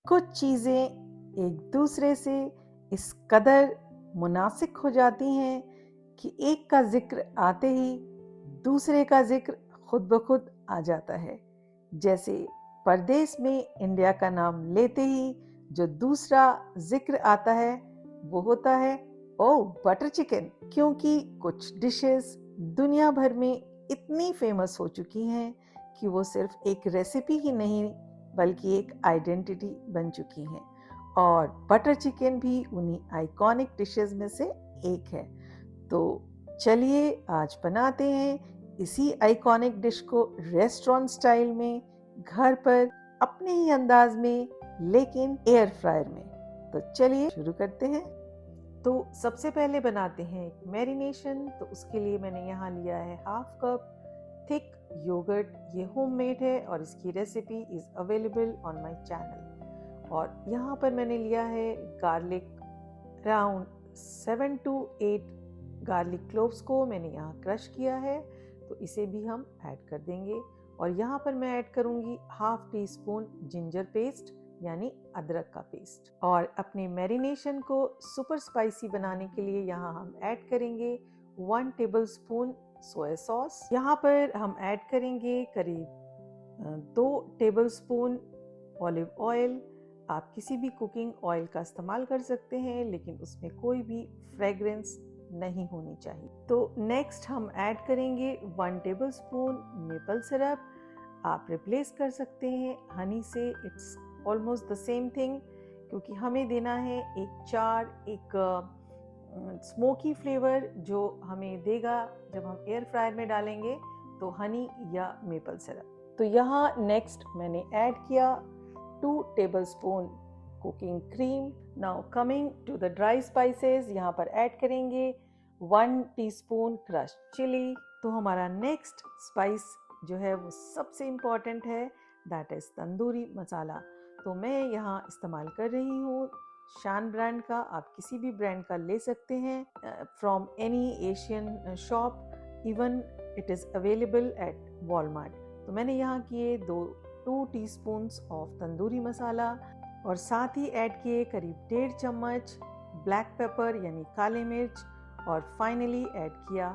कुछ चीज़ें एक दूसरे से इस कदर मुनासिक हो जाती हैं कि एक का जिक्र आते ही दूसरे का जिक्र खुद ब खुद आ जाता है। जैसे परदेश में इंडिया का नाम लेते ही जो दूसरा जिक्र आता है वो होता है ओह बटर चिकन, क्योंकि कुछ डिशेस दुनिया भर में इतनी फेमस हो चुकी हैं कि वो सिर्फ एक रेसिपी ही नहीं बल्कि एक आइडेंटिटी बन चुकी हैं, और बटर चिकन भी उन्हीं आइकॉनिक डिशेस में से एक है। तो चलिए आज बनाते हैं इसी आइकॉनिक डिश को रेस्टोरेंट स्टाइल में, घर पर अपने ही अंदाज में, लेकिन एयर फ्रायर में। तो चलिए शुरू करते हैं। तो सबसे पहले बनाते हैं एक मैरिनेशन। तो उसके लिए मैंने यहाँ लिया है हाफ कप थिक योगर्ट। ये होममेड है और इसकी recipe is available on my channel. और यहाँ पर मैंने लिया है garlic, around 7 to 8 garlic cloves को मैंने यहाँ क्रश किया है, तो इसे भी हम ऐड कर देंगे। और यहाँ पर मैं ऐड करूँगी half tea spoon ginger paste यानी अदरक का पेस्ट। और अपने मैरिनेशन को सुपर स्पाइसी बनाने के लिए यहाँ हम ऐड करेंगे 1 टेबलस्पून सोया सॉस। यहाँ पर हम ऐड करेंगे करीब 2 टेबलस्पून ऑलिव ऑयल। आप किसी भी कुकिंग ऑयल का इस्तेमाल कर सकते हैं, लेकिन उसमें कोई भी फ्रेग्रेंस नहीं होनी चाहिए। तो नेक्स्ट हम ऐड करेंगे 1 टेबलस्पून मेपल सिरप। आप रिप्लेस कर सकते हैं हनी से, it's almost the same thing, क्योंकि हमें देना है एक चार एक स्मोकी फ्लेवर जो हमें देगा जब हम एयर फ्रायर में डालेंगे तो हनी या मेपल सिरप। तो यहाँ नेक्स्ट मैंने ऐड किया 2 tablespoon cooking cream. Now coming to the dry spices, यहाँ पर ऐड करेंगे 1 टीस्पून क्रश्ड चिली। तो हमारा नेक्स्ट स्पाइस जो है वो सबसे इम्पॉर्टेंट है, दैट इज़ तंदूरी मसाला। तो मैं यहाँ इस्तेमाल कर रही हूँ शान ब्रांड का, आप किसी भी ब्रांड का ले सकते हैं from any Asian shop, even it is available at Walmart. तो मैंने यहाँ किए 2 टीस्पून्स ऑफ तंदूरी मसाला, और साथ ही ऐड किए करीब 1.5 चम्मच ब्लैक पेपर यानी काले मिर्च, और फाइनली ऐड किया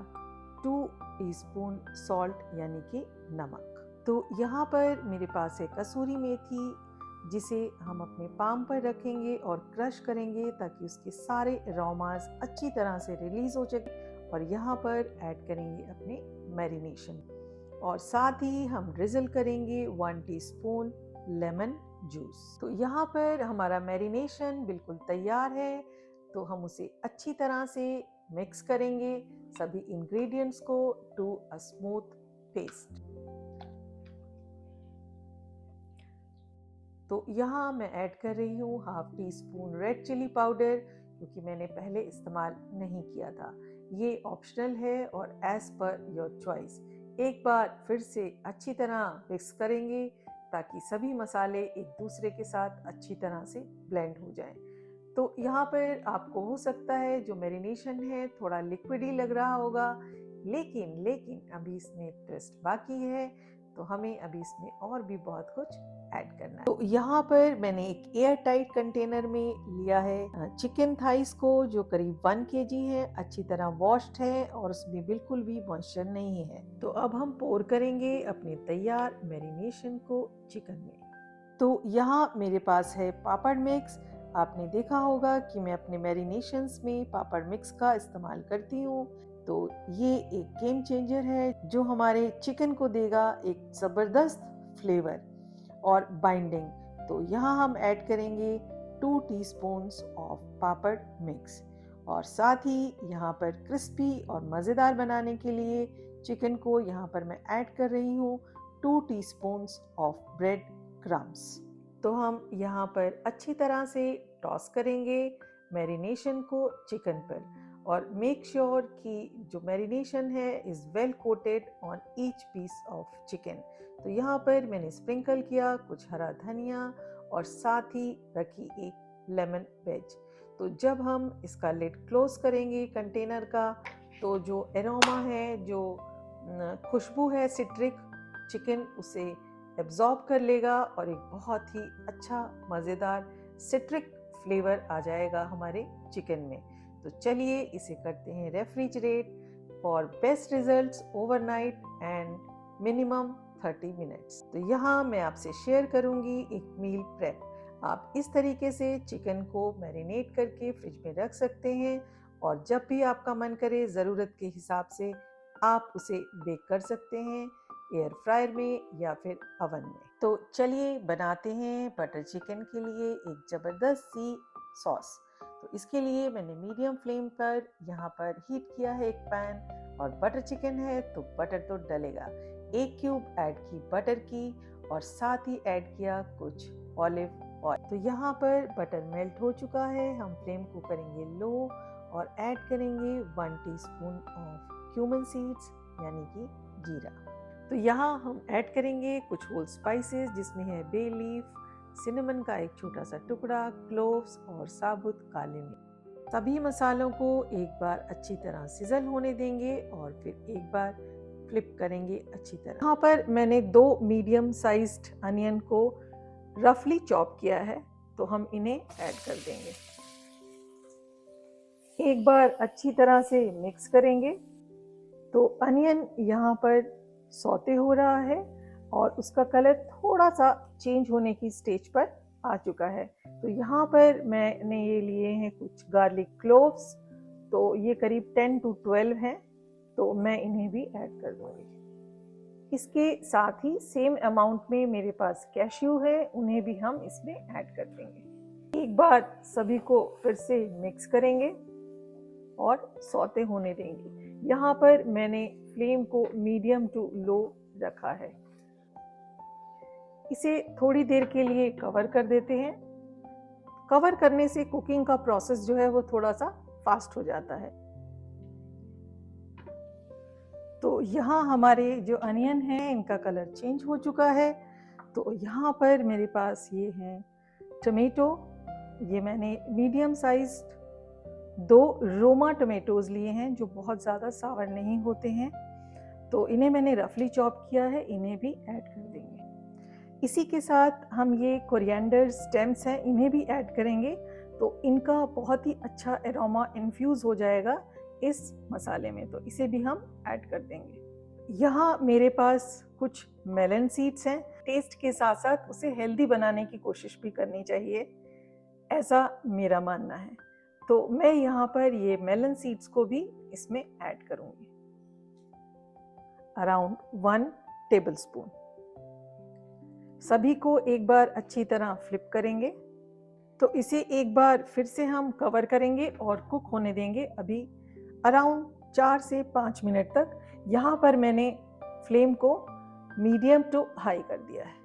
2 टीस्पून सॉल्ट यानी कि नमक। तो यहाँ पर मेरे पास है कसूरी मेथी, जिसे हम अपने पाम पर रखेंगे और क्रश करेंगे ताकि उसके सारे अरोमास अच्छी तरह से रिलीज हो सके। और यहाँ पर ऐड करेंगे अपने मैरिनेशन, और साथ ही हम ड्रिजल करेंगे 1 टीस्पून लेमन जूस। तो यहाँ पर हमारा मैरिनेशन बिल्कुल तैयार है, तो हम उसे अच्छी तरह से मिक्स करेंगे सभी इंग्रेडिएंट्स को टू अ स्मूथ पेस्ट। तो यहाँ मैं ऐड कर रही हूँ half teaspoon red chilli powder, क्योंकि मैंने पहले इस्तेमाल नहीं किया था। ये ऑप्शनल है और एज पर योर चॉइस। एक बार फिर से अच्छी तरह मिक्स करेंगे ताकि सभी मसाले एक दूसरे के साथ अच्छी तरह से ब्लेंड हो जाएं। तो यहाँ पर आपको हो सकता है जो मैरिनेशन है थोड़ा लिक्विड ही लग रहा होगा, लेकिन अभी इसमें ट्विस्ट बाकी है, तो हमें अभी इसमें और भी बहुत कुछ ऐड करना है। तो यहाँ पर मैंने एक एयर टाइट कंटेनर में लिया है चिकन थाइस को, जो करीब 1 kg है, अच्छी तरह वॉश्ड है और उसमें बिल्कुल भी मॉइस्चर नहीं है। तो अब हम पोर करेंगे अपने तैयार मैरिनेशन को चिकन में। तो यहाँ मेरे पास है पापड़ मिक्स। आपने देखा होगा कि मैं अपने मैरिनेशंस में पापड़ मिक्स का इस्तेमाल करती हूँ। तो ये एक गेम चेंजर है जो हमारे चिकन को देगा एक ज़बरदस्त फ्लेवर और बाइंडिंग। तो यहाँ हम ऐड करेंगे 2 टीस्पून्स ऑफ पापड़ मिक्स, और साथ ही यहाँ पर क्रिस्पी और मज़ेदार बनाने के लिए चिकन को यहाँ पर मैं ऐड कर रही हूँ 2 टीस्पून्स ऑफ ब्रेड क्रम्स। तो हम यहाँ पर अच्छी तरह से टॉस करेंगे मैरिनेशन को चिकन पर, और मेक श्योर कि जो मैरिनेशन है is well coated on each piece of chicken. तो यहाँ पर मैंने स्प्रिंकल किया कुछ हरा धनिया, और साथ ही रखी एक लेमन वेज। तो जब हम इसका लिड क्लोज करेंगे कंटेनर का, तो जो एरोमा है, जो खुशबू है सिट्रिक चिकन, उसे एब्जॉर्ब कर लेगा और एक बहुत ही अच्छा मज़ेदार सिट्रिक फ्लेवर आ जाएगा हमारे चिकन में। तो चलिए इसे करते हैं refrigerate for best results overnight and minimum 30 minutes. तो यहाँ मैं आपसे शेयर करूँगी एक मील प्रेप। आप इस तरीके से चिकन को मैरिनेट करके फ्रिज में रख सकते हैं और जब भी आपका मन करे ज़रूरत के हिसाब से आप उसे बेक कर सकते हैं एयर फ्रायर में या फिर ओवन में। तो चलिए बनाते हैं बटर चिकन के लिए एक ज़बरदस्त सी सॉस। तो इसके लिए मैंने मीडियम फ्लेम पर यहाँ पर हीट किया है एक पैन और बटर चिकन है तो बटर तो डलेगा। 1 क्यूब ऐड की बटर की और साथ ही ऐड किया कुछ ऑलिव ऑयल। तो यहाँ पर बटर मेल्ट हो चुका है, हम फ्लेम को करेंगे लो और ऐड करेंगे 1 टीस्पून ऑफ क्यूमन सीड्स यानी कि जीरा। तो यहाँ हम ऐड करेंगे कुछ होल स्पाइसेस जिसमें है बे लीफ, सिनेमन का एक छोटा सा टुकड़ा, क्लोव्स और साबुत काले मिर्च। सभी मसालों को एक बार अच्छी तरह सिजल होने देंगे और फिर एक बार फ्लिप करेंगे अच्छी तरह। यहाँ पर मैंने 2 मीडियम साइज्ड अनियन को रफली चॉप किया है तो हम इन्हें ऐड कर देंगे। एक बार अच्छी तरह से मिक्स करेंगे। तो अनियन यहाँ पर सौते हो रहा है और उसका कलर थोड़ा सा चेंज होने की स्टेज पर आ चुका है। तो यहाँ पर मैंने ये लिए हैं कुछ गार्लिक क्लोव्स, तो ये करीब 10 to 12 हैं, तो मैं इन्हें भी ऐड कर दूँगी। इसके साथ ही सेम अमाउंट में मेरे पास कैश्यू है, उन्हें भी हम इसमें ऐड कर देंगे। एक बार सभी को फिर से मिक्स करेंगे और सौते होने देंगे। यहाँ पर मैंने फ्लेम को मीडियम टू लो रखा है। इसे थोड़ी देर के लिए कवर कर देते हैं। कवर करने से कुकिंग का प्रोसेस जो है वो थोड़ा सा फास्ट हो जाता है। तो यहाँ हमारे जो अनियन हैं इनका कलर चेंज हो चुका है। तो यहाँ पर मेरे पास ये हैं टमेटो, ये मैंने मीडियम साइज 2 रोमा टमेटोज लिए हैं जो बहुत ज़्यादा सावर नहीं होते हैं। तो इन्हें मैंने रफली चॉप किया है, इन्हें भी ऐड कर देंगे। इसी के साथ हम ये कोरिएंडर स्टेम्स हैं इन्हें भी ऐड करेंगे तो इनका बहुत ही अच्छा एरोमा इन्फ्यूज़ हो जाएगा इस मसाले में, तो इसे भी हम ऐड कर देंगे। यहाँ मेरे पास कुछ मेलन सीड्स हैं। टेस्ट के साथ साथ उसे हेल्दी बनाने की कोशिश भी करनी चाहिए, ऐसा मेरा मानना है। तो मैं यहाँ पर ये मेलन सीड्स को भी इसमें ऐड करूँगी, अराउंड 1 टेबलस्पून। सभी को एक बार अच्छी तरह फ्लिप करेंगे। तो इसे एक बार फिर से हम कवर करेंगे और कुक होने देंगे अभी अराउंड 4 से 5 मिनट तक। यहाँ पर मैंने फ्लेम को मीडियम टू हाई कर दिया है।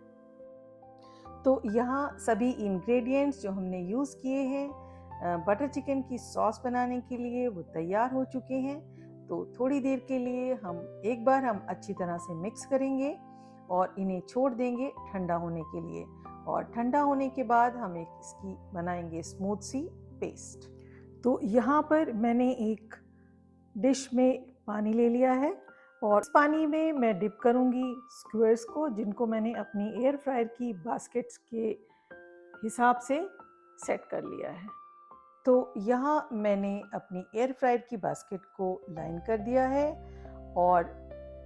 तो यहाँ सभी इंग्रेडिएंट्स जो हमने यूज़ किए हैं बटर चिकन की सॉस बनाने के लिए वो तैयार हो चुके हैं। तो थोड़ी देर के लिए एक बार हम अच्छी तरह से मिक्स करेंगे और इन्हें छोड़ देंगे ठंडा होने के लिए। और ठंडा होने के बाद हम इसकी बनाएंगे स्मूथ सी पेस्ट। तो यहाँ पर मैंने एक डिश में पानी ले लिया है और इस पानी में मैं डिप करूँगी स्क्वेयर्स को, जिनको मैंने अपनी एयर फ्रायर की बास्केट्स के हिसाब से सेट कर लिया है। तो यहाँ मैंने अपनी एयर फ्रायर की बास्केट को लाइन कर दिया है और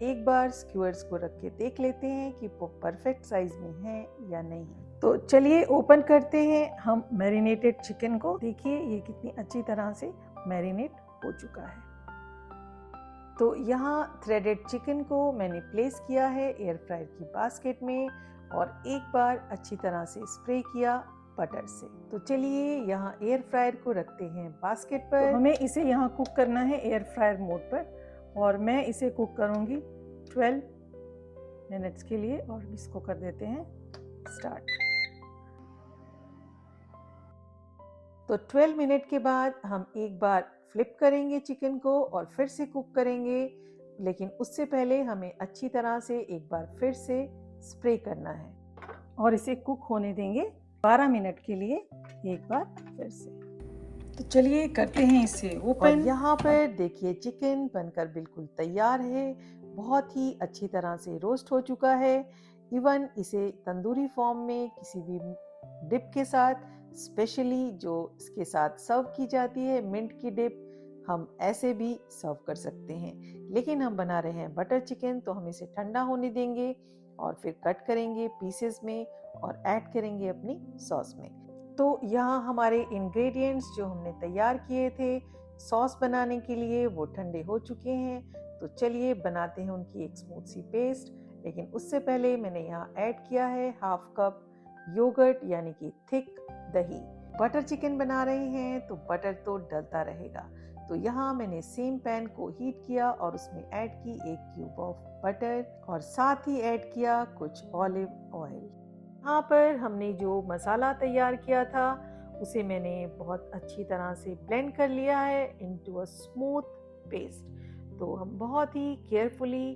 एक बार स्क्यूअर्स को रख के देख लेते हैं कि वो परफेक्ट साइज में है या नहीं। तो चलिए ओपन करते हैं हम मैरिनेटेड चिकन को। देखिए ये कितनी अच्छी तरह से मैरिनेट हो चुका है। तो यहाँ थ्रेडेड चिकन को मैंने प्लेस किया है एयर फ्रायर की बास्केट में और एक बार अच्छी तरह से स्प्रे किया बटर से। तो चलिए यहाँ एयर फ्रायर को रखते हैं बास्केट पर। तो हमें इसे यहाँ कुक करना है एयर फ्रायर मोड पर और मैं इसे कुक करूँगी 12 मिनट्स के लिए और इसको कर देते हैं स्टार्ट। तो 12 मिनट के बाद हम एक बार फ्लिप करेंगे चिकन को और फिर से कुक करेंगे, लेकिन उससे पहले हमें अच्छी तरह से एक बार फिर से स्प्रे करना है और इसे कुक होने देंगे 12 मिनट के लिए एक बार फिर से। तो चलिए करते हैं इसे ओपन। और यहाँ पर देखिए चिकन बनकर बिल्कुल तैयार है, बहुत ही अच्छी तरह से रोस्ट हो चुका है। इवन इसे तंदूरी फॉर्म में किसी भी डिप के साथ, स्पेशली जो इसके साथ सर्व की जाती है मिंट की डिप, हम ऐसे भी सर्व कर सकते हैं। लेकिन हम बना रहे हैं बटर चिकन, तो हम इसे ठंडा होने देंगे और फिर कट करेंगे पीसेस में और ऐड करेंगे अपनी सॉस में। तो यहाँ हमारे इंग्रेडिएंट्स जो हमने तैयार किए थे सॉस बनाने के लिए वो ठंडे हो चुके हैं। तो चलिए बनाते हैं उनकी एक स्मूथ सी पेस्ट। लेकिन उससे पहले मैंने यहाँ ऐड किया है हाफ कप योगर्ट यानी कि थिक दही। बटर चिकन बना रहे हैं तो बटर तो डलता रहेगा। तो यहाँ मैंने सेम पैन को हीट किया और उसमें ऐड की 1 क्यूब ऑफ बटर और साथ ही ऐड किया कुछ ऑलिव ऑयल। यहाँ पर हमने जो मसाला तैयार किया था उसे मैंने बहुत अच्छी तरह से ब्लेंड कर लिया है इनटू अ स्मूथ पेस्ट। तो हम बहुत ही केयरफुली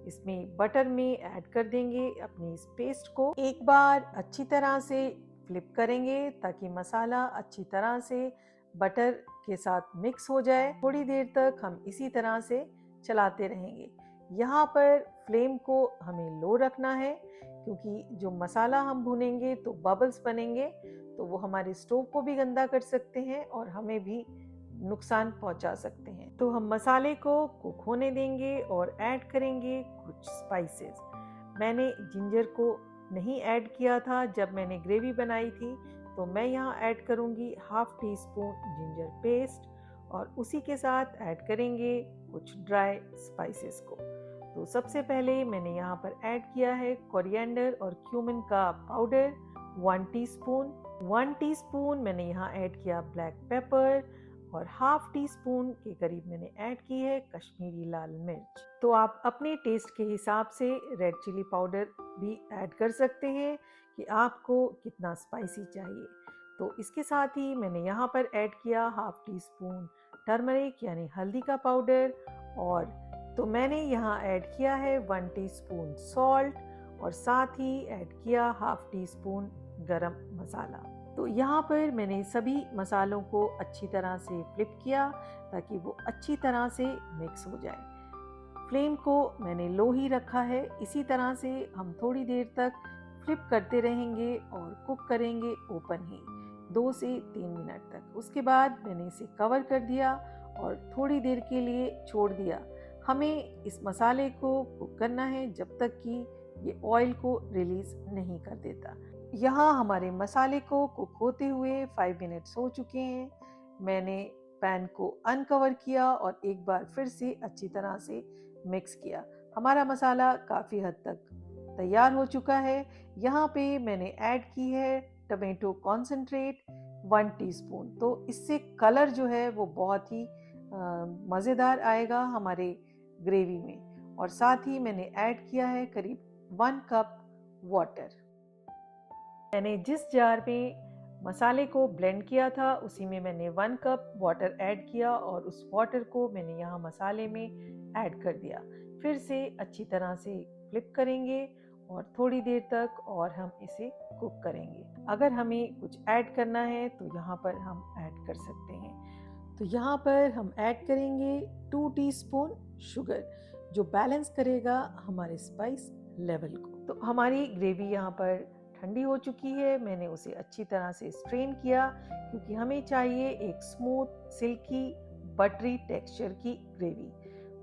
इसमें बटर में ऐड कर देंगे अपनी इस पेस्ट को। एक बार अच्छी तरह से फ्लिप करेंगे ताकि मसाला अच्छी तरह से बटर के साथ मिक्स हो जाए। थोड़ी देर तक हम इसी तरह से चलाते रहेंगे। यहाँ पर फ्लेम को हमें लो रखना है क्योंकि जो मसाला हम भूनेंगे तो बबल्स बनेंगे, तो वो हमारे स्टोव को भी गंदा कर सकते हैं और हमें भी नुकसान पहुंचा सकते हैं। तो हम मसाले को कुक होने देंगे और ऐड करेंगे कुछ स्पाइसेस। मैंने जिंजर को नहीं ऐड किया था जब मैंने ग्रेवी बनाई थी, तो मैं यहाँ ऐड करूँगी half tea spoon ginger paste और उसी के साथ ऐड करेंगे कुछ ड्राई स्पाइसेस को। तो सबसे पहले मैंने यहाँ पर ऐड किया है कोरिएंडर और क्यूमिन का पाउडर 1 टीस्पून। 1 टीस्पून मैंने यहाँ ऐड किया ब्लैक पेपर और हाफ टी स्पून के करीब मैंने ऐड की है कश्मीरी लाल मिर्च। तो आप अपने टेस्ट के हिसाब से रेड चिली पाउडर भी ऐड कर सकते हैं कि आपको कितना स्पाइसी चाहिए। तो इसके साथ ही मैंने यहाँ पर ऐड किया हाफ टी स्पून टर्मरिक यानी हल्दी का पाउडर और तो मैंने यहाँ ऐड किया है 1 टीस्पून सॉल्ट और साथ ही ऐड किया हाफ टी स्पून गरम मसाला। तो यहाँ पर मैंने सभी मसालों को अच्छी तरह से फ्लिप किया ताकि वो अच्छी तरह से मिक्स हो जाए। फ्लेम को मैंने लो ही रखा है। इसी तरह से हम थोड़ी देर तक फ्लिप करते रहेंगे और कुक करेंगे ओपन ही 2 से 3 मिनट तक। उसके बाद मैंने इसे कवर कर दिया और थोड़ी देर के लिए छोड़ दिया। हमें इस मसाले को कुक करना है जब तक कि ये ऑयल को रिलीज नहीं कर देता। यहाँ हमारे मसाले को कुक होते हुए 5 मिनट्स हो चुके हैं। मैंने पैन को अनकवर किया और एक बार फिर से अच्छी तरह से मिक्स किया। हमारा मसाला काफ़ी हद तक तैयार हो चुका है। यहाँ पे मैंने ऐड की है टमेटो कॉन्सेंट्रेट 1 टीस्पून। तो इससे कलर जो है वो बहुत ही मज़ेदार आएगा हमारे ग्रेवी में। और साथ ही मैंने ऐड किया है करीब 1 कप वाटर। मैंने जिस जार में मसाले को ब्लेंड किया था उसी में मैंने 1 कप वाटर ऐड किया और उस वाटर को मैंने यहाँ मसाले में ऐड कर दिया। फिर से अच्छी तरह से फ्लिप करेंगे और थोड़ी देर तक और हम इसे कुक करेंगे। अगर हमें कुछ ऐड करना है तो यहाँ पर हम ऐड कर सकते हैं। तो यहाँ पर हम ऐड करेंगे 2 टीस्पून शुगर जो बैलेंस करेगा हमारे स्पाइस लेवल को। तो हमारी ग्रेवी यहाँ पर ठंडी हो चुकी है। मैंने उसे अच्छी तरह से स्ट्रेन किया क्योंकि हमें चाहिए एक स्मूथ सिल्की बटरी टेक्सचर की ग्रेवी।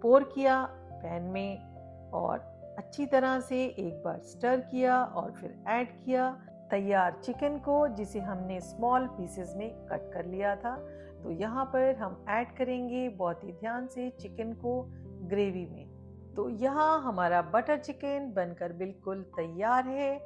पोर किया पैन में और अच्छी तरह से एक बार स्टर किया और फिर ऐड किया तैयार चिकन को जिसे हमने स्मॉल पीसेस में कट कर लिया था। तो यहाँ पर हम ऐड करेंगे बहुत ही ध्यान से चिकन को ग्रेवी में। तो यहाँ हमारा बटर चिकन बनकर बिल्कुल तैयार है।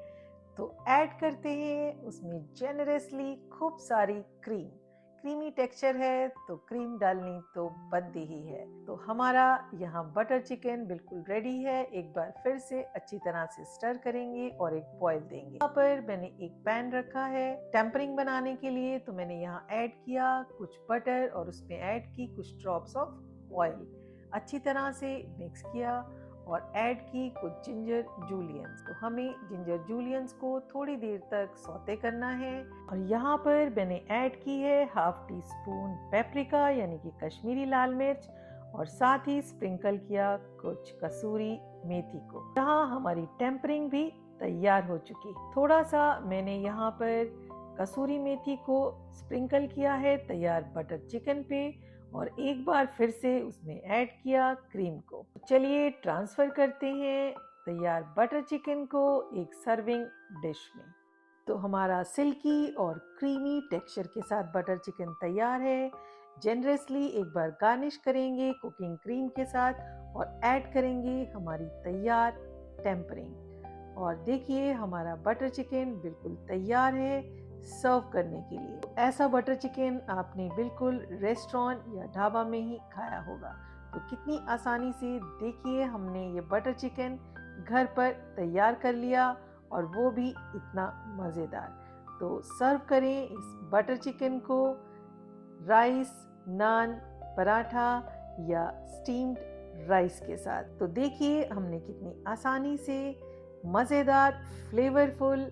तो ऐड करते हैं उसमें जेनरसली खूब सारी क्रीमी टेक्सचर है तो क्रीम डालनी तो बनती ही है। तो हमारा यहाँ बटर चिकन बिल्कुल रेडी है। एक बार फिर से अच्छी तरह से स्टर करेंगे और एक बॉईल देंगे। यहाँ पर मैंने एक पैन रखा है टेम्परिंग बनाने के लिए। तो मैंने यहाँ ऐड किया कुछ बटर और उसमें ऐड की कुछ ड्रॉप्स ऑफ ऑयल। अच्छी तरह से मिक्स किया और ऐड की कुछ जिंजर जूलियंस। तो हमें जिंजर जूलियंस को थोड़ी देर तक सौते करना है। और यहाँ पर मैंने ऐड की है हाफ टी स्पून पेपरिका यानी कि कश्मीरी लाल मिर्च और साथ ही स्प्रिंकल किया कुछ कसूरी मेथी को। यहाँ हमारी टेम्परिंग भी तैयार हो चुकी। थोड़ा सा मैंने यहाँ पर कसूरी मेथी को स्प्रिंकल किया है तैयार बटर चिकन पे और एक बार फिर से उसमें ऐड किया क्रीम को। चलिए ट्रांसफ़र करते हैं तैयार बटर चिकन को एक सर्विंग डिश में। तो हमारा सिल्की और क्रीमी टेक्सचर के साथ बटर चिकन तैयार है। जेनरसली एक बार गार्निश करेंगे कुकिंग क्रीम के साथ और ऐड करेंगे हमारी तैयार टेम्परिंग। और देखिए हमारा बटर चिकन बिल्कुल तैयार है सर्व करने के लिए। ऐसा बटर चिकन आपने बिल्कुल रेस्टोरेंट या ढाबा में ही खाया होगा। तो कितनी आसानी से देखिए हमने ये बटर चिकन घर पर तैयार कर लिया और वो भी इतना मज़ेदार। तो सर्व करें इस बटर चिकन को राइस, नान, पराठा या स्टीम्ड राइस के साथ। तो देखिए हमने कितनी आसानी से मज़ेदार, फ्लेवरफुल,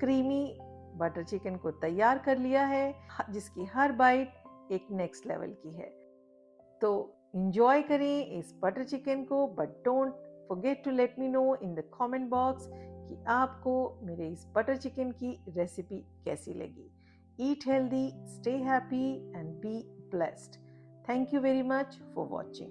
क्रीमी बटर चिकन को तैयार कर लिया है जिसकी हर बाइट एक नेक्स्ट लेवल की है। तो एंजॉय करें इस बटर चिकन को, but don't forget to let me know in the comment box कि आपको मेरे इस बटर चिकन की रेसिपी कैसी लगी। Eat healthy, stay happy and be blessed. Thank you very much for watching.